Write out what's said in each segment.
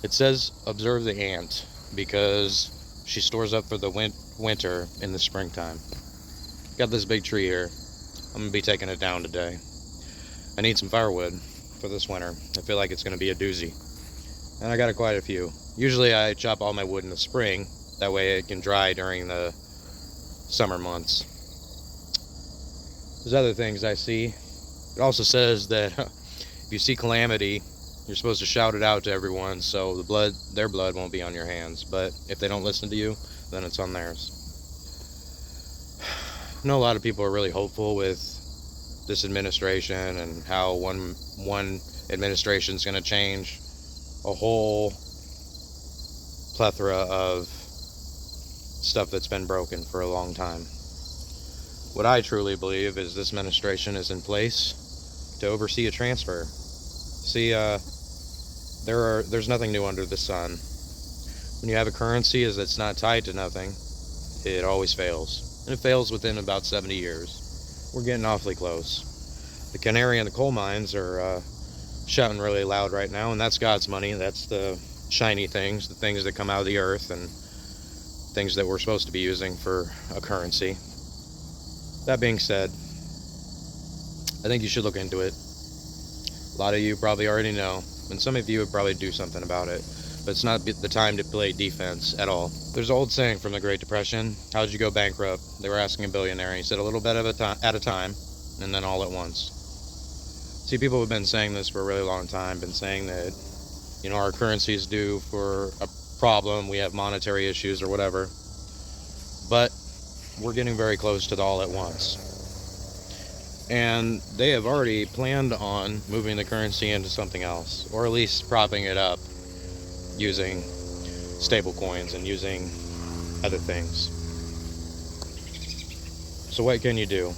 It says observe the ant because she stores up for the winter in the springtime. Got this big tree here. I'm going to be taking it down today. I need some firewood for this winter. I feel like it's going to be a doozy. And I got quite a few. Usually I chop all my wood in the spring. That way it can dry during the summer months. There's other things I see. It also says that if you see calamity, you're supposed to shout it out to everyone so their blood won't be on your hands. But if they don't listen to you, then it's on theirs. I know a lot of people are really hopeful with this administration and how one administration is going to change a whole plethora of stuff that's been broken for a long time. What I truly believe is this administration is in place to oversee a transfer. See, there's nothing new under the sun. When you have a currency that's not tied to nothing, it always fails. And it fails within about 70 years. We're getting awfully close. The canary in the coal mines are shouting really loud right now, and that's God's money. That's the shiny things, the things that come out of the earth, and things that we're supposed to be using for a currency. That being said, I think you should look into it. A lot of you probably already know, and some of you would probably do something about it, but it's not the time to play defense at all. There's an old saying from the Great Depression, how'd you go bankrupt? They were asking a billionaire, and he said a little bit at a time, and then all at once. See, people have been saying this for a really long time, been saying that, our currency is due for a problem, we have monetary issues or whatever, but we're getting very close to the all at once. And they have already planned on moving the currency into something else, or at least propping it up using stable coins and using other things. So what can you do?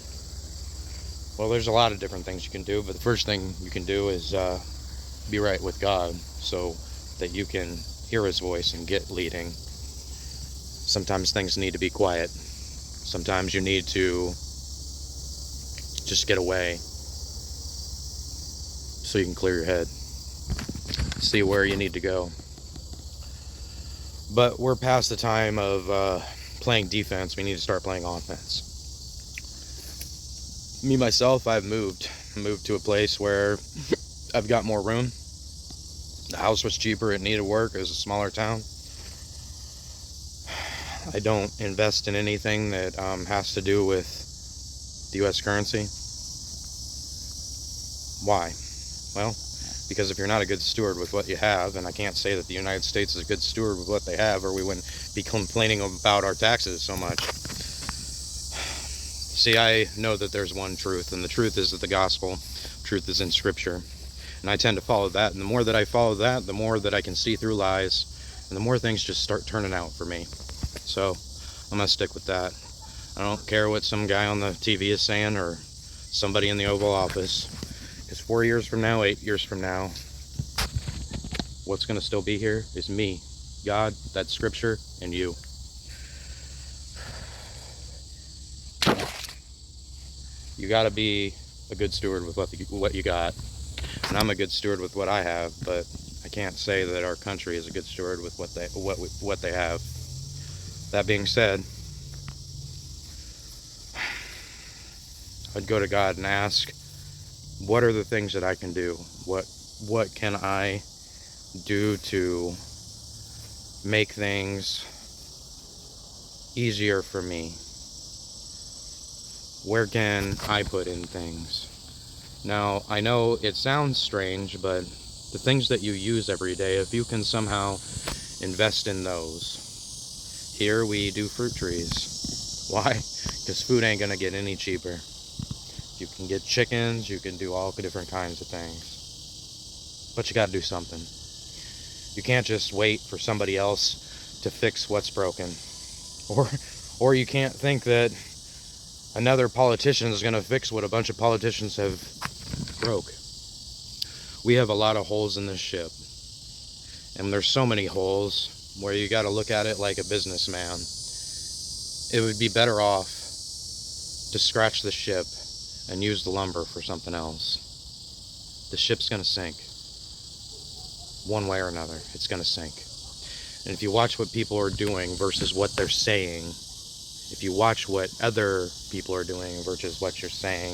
Well, there's a lot of different things you can do, but the first thing you can do is be right with God so that you can hear his voice and get leading. Sometimes things need to be quiet. Sometimes you need to just get away so you can clear your head, see where you need to go. But we're past the time of playing defense. We need to start playing offense. Me, myself, I've moved to a place where I've got more room. The house was cheaper. It needed work. It was a smaller town. I don't invest in anything that has to do with the U.S. currency. Why? Well, because if you're not a good steward with what you have, and I can't say that the United States is a good steward with what they have, or we wouldn't be complaining about our taxes so much. See, I know that there's one truth, and the truth is that the gospel, truth is in Scripture. And I tend to follow that, and the more that I follow that, the more that I can see through lies, and the more things just start turning out for me. So, I'm going to stick with that. I don't care what some guy on the TV is saying, or somebody in the Oval Office. Because 4 years from now, 8 years from now, what's going to still be here is me, God, that Scripture, and you. You got to be a good steward with what you got. And I'm a good steward with what I have, but I can't say that our country is a good steward with what they have. That being said, I'd go to God and ask, what are the things that I can do? What can I do to make things easier for me? Where can I put in things? Now, I know it sounds strange, but the things that you use every day, if you can somehow invest in those. Here we do fruit trees. Why? Because food ain't gonna get any cheaper. You can get chickens, you can do all different kinds of things. But you gotta do something. You can't just wait for somebody else to fix what's broken. Or you can't think that another politician is gonna fix what a bunch of politicians have broke. We have a lot of holes in this ship. And there's so many holes where you gotta look at it like a businessman. It would be better off to scratch the ship and use the lumber for something else. The ship's gonna sink. one way or another. It's going to sink. And if you watch what people are doing versus what they're saying, if you watch what other people are doing versus what you're saying,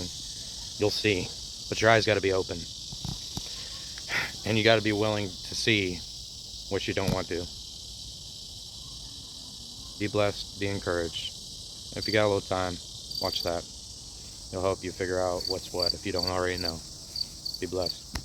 you'll see. But your eyes got to be open. And you got to be willing to see what you don't want to. Be blessed, be encouraged. If you got a little time, watch that. It'll help you figure out what's what if you don't already know. Be blessed.